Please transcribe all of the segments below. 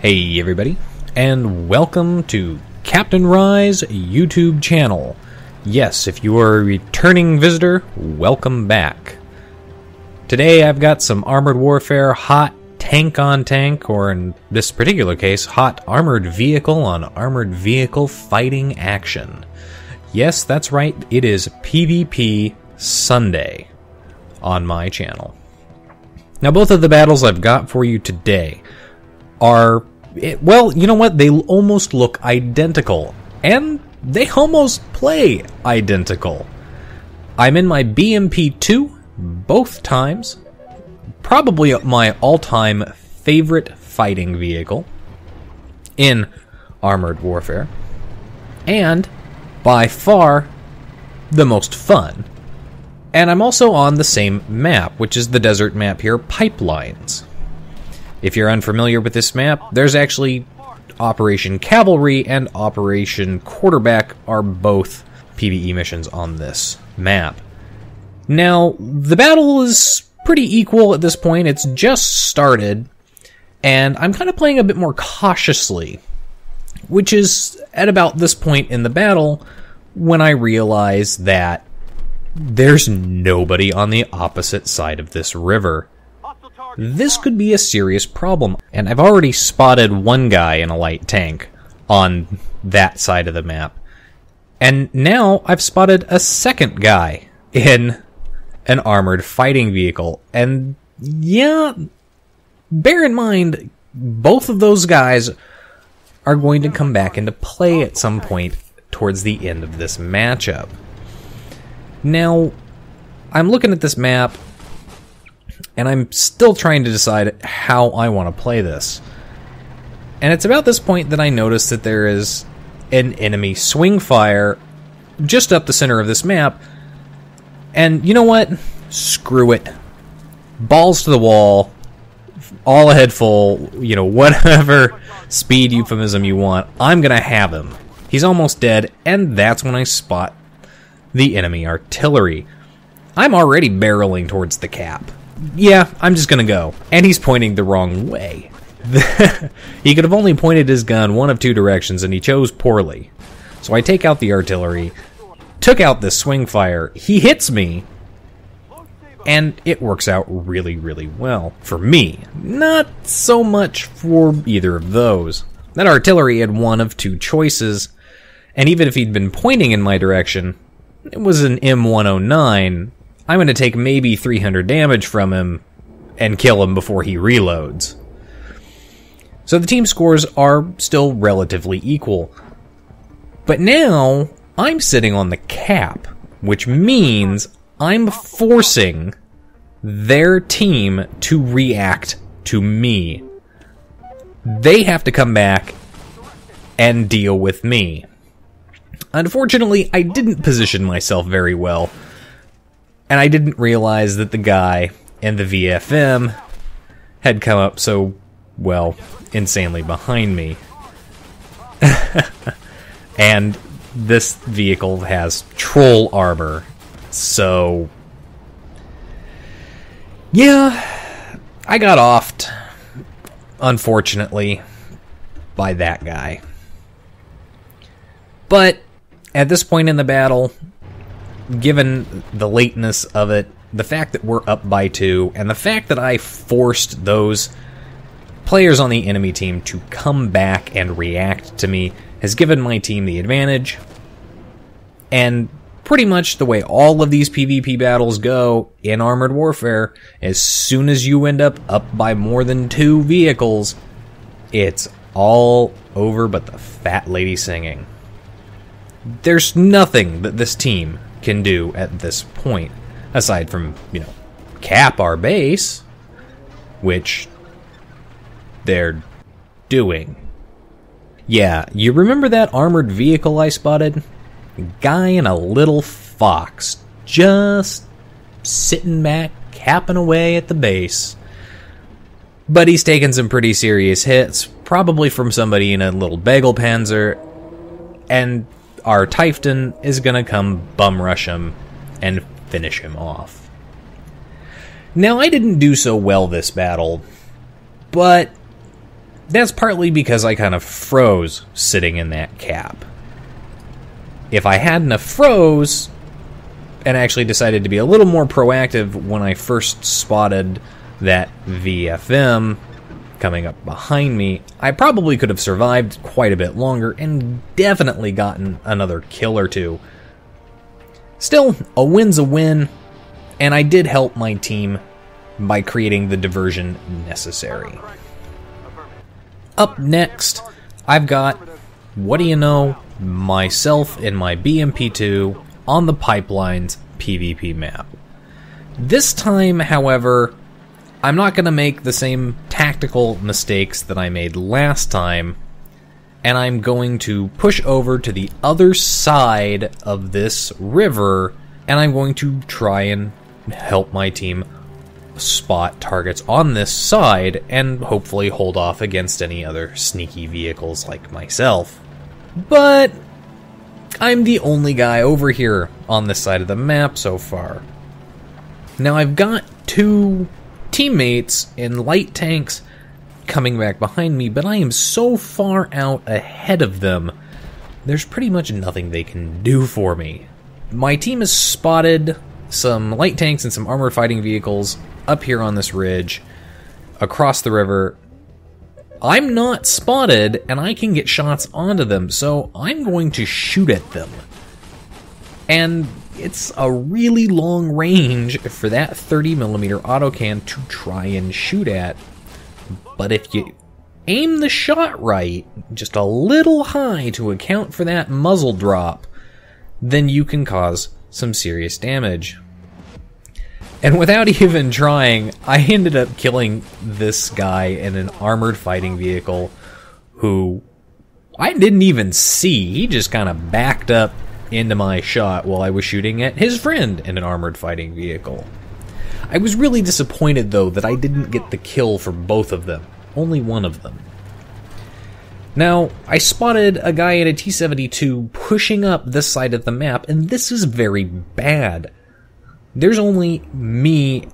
Hey everybody, and welcome to Captain Rye's YouTube channel. Yes, if you are a returning visitor, welcome back. Today I've got some Armored Warfare hot tank on tank, or in this particular case, hot armored vehicle on armored vehicle fighting action. Yes, that's right, it is PvP Sunday on my channel. Now both of the battles I've got for you today are, well, you know what? They almost look identical, and they almost play identical. I'm in my BMP-2 both times, probably my all-time favorite fighting vehicle in Armored Warfare, and by far the most fun. And I'm also on the same map, which is the desert map here, Pipelines. If you're unfamiliar with this map, there's actually Operation Cavalry and Operation Quarterback are both PvE missions on this map. Now, the battle is pretty equal at this point. It's just started, and I'm kind of playing a bit more cautiously, which is at about this point in the battle when I realize that there's nobody on the opposite side of this river. This could be a serious problem, and I've already spotted one guy in a light tank on that side of the map. And now I've spotted a second guy in an armored fighting vehicle. And yeah, bear in mind, both of those guys are going to come back into play at some point towards the end of this matchup. Now, I'm looking at this map, and I'm still trying to decide how I want to play this. And it's about this point that I notice that there is an enemy swing fire just up the center of this map. And you know what? Screw it. Balls to the wall. All ahead full. You know, whatever speed euphemism you want. I'm going to have him. He's almost dead, and that's when I spot the enemy artillery. I'm already barreling towards the cap. Yeah, I'm just gonna go. And he's pointing the wrong way. He could have only pointed his gun one of two directions, and he chose poorly. So I take out the artillery, took out this swing fire, he hits me, and it works out really, really well. For me. Not so much for either of those. That artillery had one of two choices, and even if he'd been pointing in my direction, it was an M109, I'm going to take maybe 300 damage from him and kill him before he reloads. So the team scores are still relatively equal. But now, I'm sitting on the cap, which means I'm forcing their team to react to me. They have to come back and deal with me. Unfortunately, I didn't position myself very well, and I didn't realize that the guy in the VFM had come up so, well, insanely behind me. And this vehicle has troll armor, so yeah, I got offed, unfortunately, by that guy. But at this point in the battle, given the lateness of it, the fact that we're up by 2, and the fact that I forced those players on the enemy team to come back and react to me has given my team the advantage. And pretty much the way all of these PvP battles go in Armored Warfare, as soon as you end up by more than 2 vehicles, it's all over but the fat lady singing. There's nothing that this team can do at this point, aside from, you know, cap our base, which they're doing. Yeah, you remember that armored vehicle I spotted? Guy in a little fox, just sitting back, capping away at the base. But he's taken some pretty serious hits, probably from somebody in a little bagel panzer, and our Typhon is gonna come bum rush him and finish him off. Now, I didn't do so well this battle, but That's partly because I kind of froze sitting in that cap. If I hadn't have froze and actually decided to be a little more proactive when I first spotted that VFM coming up behind me, I probably could have survived quite a bit longer and definitely gotten another kill or two. Still, a win's a win, and I did help my team by creating the diversion necessary. Up next, I've got, what do you know, myself and my BMP-2 on the Pipelines PvP map. This time, however, I'm not going to make the same tactical mistakes that I made last time, and I'm going to push over to the other side of this river, and I'm going to try and help my team spot targets on this side and hopefully hold off against any other sneaky vehicles like myself. But I'm the only guy over here on this side of the map so far. Now I've got two teammates in light tanks coming back behind me, but I am so far out ahead of them, there's pretty much nothing they can do for me. My team has spotted some light tanks and some armored fighting vehicles up here on this ridge across the river. I'm not spotted, and I can get shots onto them, so I'm going to shoot at them. And it's a really long range for that 30mm autocan to try and shoot at. But if you aim the shot right, just a little high to account for that muzzle drop, then you can cause some serious damage. And without even trying, I ended up killing this guy in an armored fighting vehicle who I didn't even see. He just kind of backed up into my shot while I was shooting at his friend in an armored fighting vehicle. I was really disappointed, though, that I didn't get the kill for both of them. Only one of them. Now, I spotted a guy in a T-72 pushing up this side of the map, and this is very bad. There's only me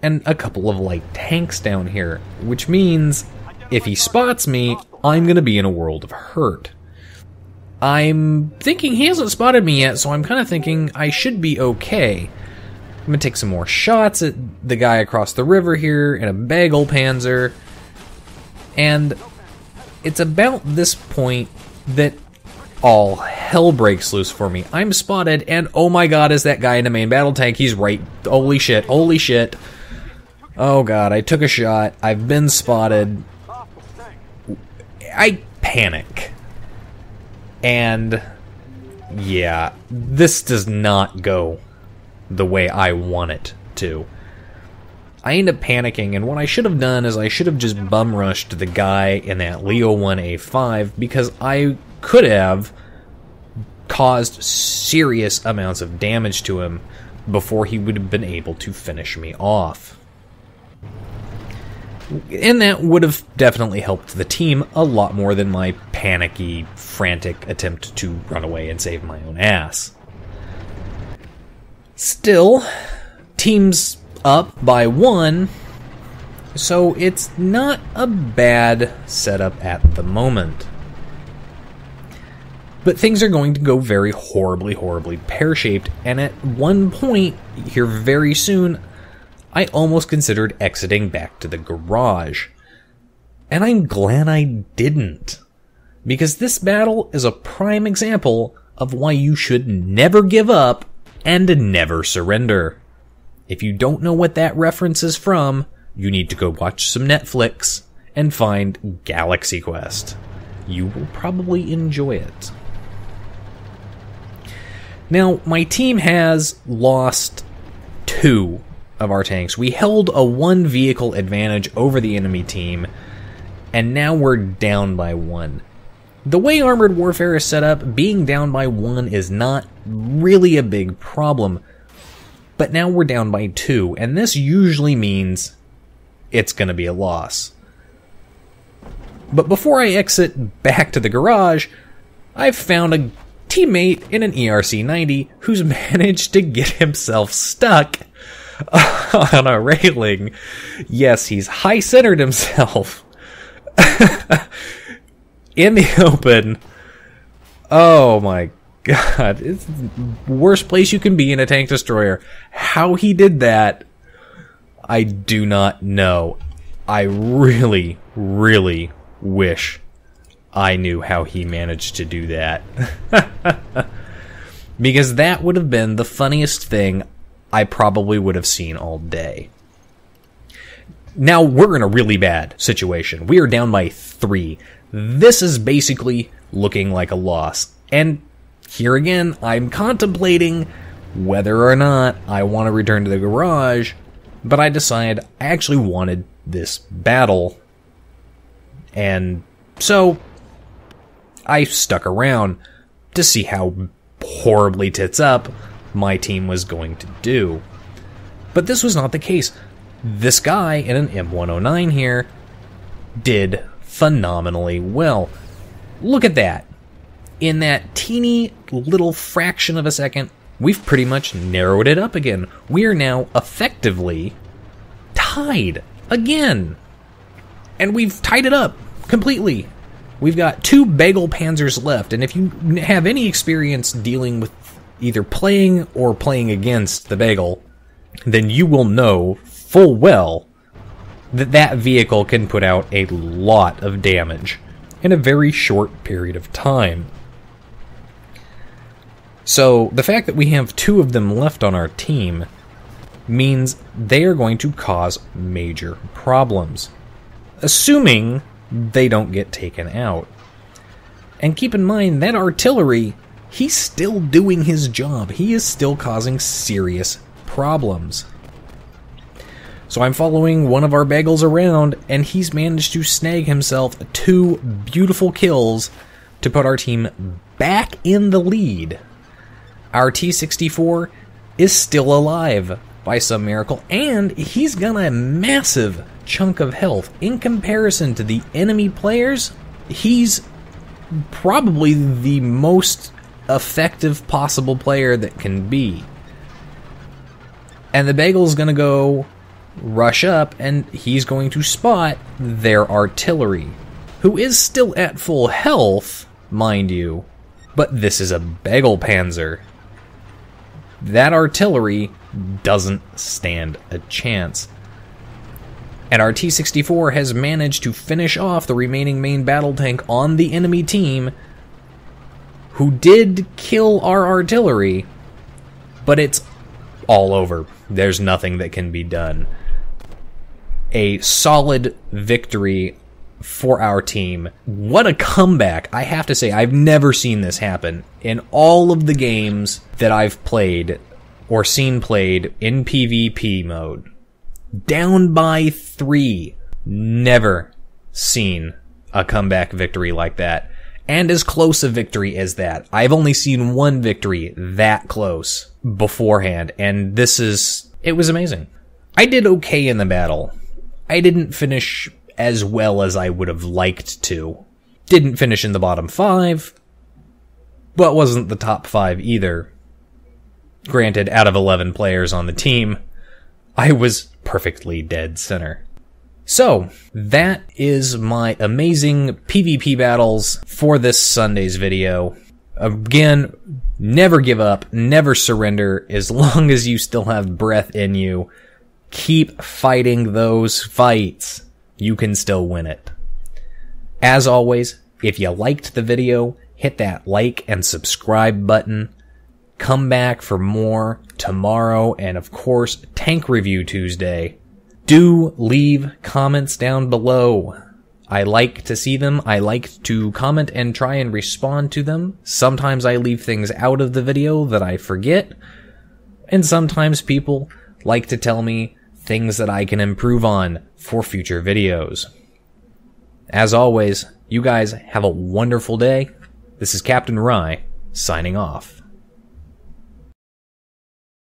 and a couple of light tanks down here, which means if he spots me, I'm going to be in a world of hurt. I'm thinking he hasn't spotted me yet, so I'm kind of thinking I should be okay. I'm going to take some more shots at the guy across the river here in a bagel panzer. And it's about this point that all hell breaks loose for me. I'm spotted, and oh my god, is that guy in the main battle tank? He's right. Holy shit, holy shit. Oh god, I took a shot. I've been spotted. I panic. And yeah, this does not go the way I want it to. I end up panicking, and what I should have done is I should have just bum rushed the guy in that Leo 1A5, because I could have caused serious amounts of damage to him before he would have been able to finish me off. And that would have definitely helped the team a lot more than my panicky, frantic attempt to run away and save my own ass. Still, team's up by 1, so it's not a bad setup at the moment. But things are going to go very horribly, horribly pear-shaped, and at one point here very soon, I almost considered exiting back to the garage. And I'm glad I didn't, because this battle is a prime example of why you should never give up and never surrender. If you don't know what that reference is from, you need to go watch some Netflix and find Galaxy Quest. You will probably enjoy it. Now, my team has lost 2 of our tanks. We held a 1 vehicle advantage over the enemy team, and now we're down by 1. The way Armored Warfare is set up, being down by 1 is not really a big problem. But now we're down by 2, and this usually means it's going to be a loss. But before I exit back to the garage, I've found a teammate in an ERC-90 who's managed to get himself stuck on a railing. Yes, he's high-centered himself in the open. Oh my god. It's the worst place you can be in a tank destroyer. How he did that, I do not know. I really, really wish I knew how he managed to do that. Because that would have been the funniest thing I probably would have seen all day. Now we're in a really bad situation. We are down by 3. This is basically looking like a loss. And here again, I'm contemplating whether or not I want to return to the garage, but I decide I actually wanted this battle. And so I stuck around to see how horribly tits up my team was going to do. But this was not the case. This guy in an M109 here did phenomenally well. Look at that. In that teeny little fraction of a second, we've pretty much narrowed it up again. We are now effectively tied again. And we've tied it up completely. We've got 2 Bagel Panzers left, and if you have any experience dealing with either playing or playing against the Bagel, then you will know full well that that vehicle can put out a lot of damage in a very short period of time. So the fact that we have 2 of them left on our team means they are going to cause major problems, assuming they don't get taken out. And keep in mind, that artillery, he's still doing his job. He is still causing serious problems. So I'm following one of our bagels around, and he's managed to snag himself 2 beautiful kills to put our team back in the lead. Our T-64 is still alive by some miracle, and he's got a massive chunk of health. In comparison to the enemy players, he's probably the most effective possible player that can be. And the Bagel's gonna go rush up, and he's going to spot their artillery, who is still at full health, mind you, but this is a Bagel Panzer. That artillery doesn't stand a chance. And our T-64 has managed to finish off the remaining main battle tank on the enemy team, who did kill our artillery, but it's all over. There's nothing that can be done. A solid victory for our team. What a comeback. I have to say, I've never seen this happen. In all of the games that I've played or seen played in PvP mode, down by 3. Never seen a comeback victory like that. And as close a victory as that. I've only seen one victory that close beforehand, and it was amazing. I did okay in the battle. I didn't finish as well as I would have liked to. Didn't finish in the bottom 5, but wasn't the top 5 either. Granted, out of 11 players on the team, I was perfectly dead center. So, that is my amazing PvP battles for this Sunday's video. Again, never give up, never surrender. As long as you still have breath in you, keep fighting those fights. You can still win it. As always, if you liked the video, hit that like and subscribe button. Come back for more tomorrow, and of course, Tank Review Tuesday. Do leave comments down below. I like to see them. I like to comment and try and respond to them. Sometimes I leave things out of the video that I forget, and sometimes people like to tell me things that I can improve on for future videos. As always, you guys have a wonderful day. This is Captain Rye, signing off.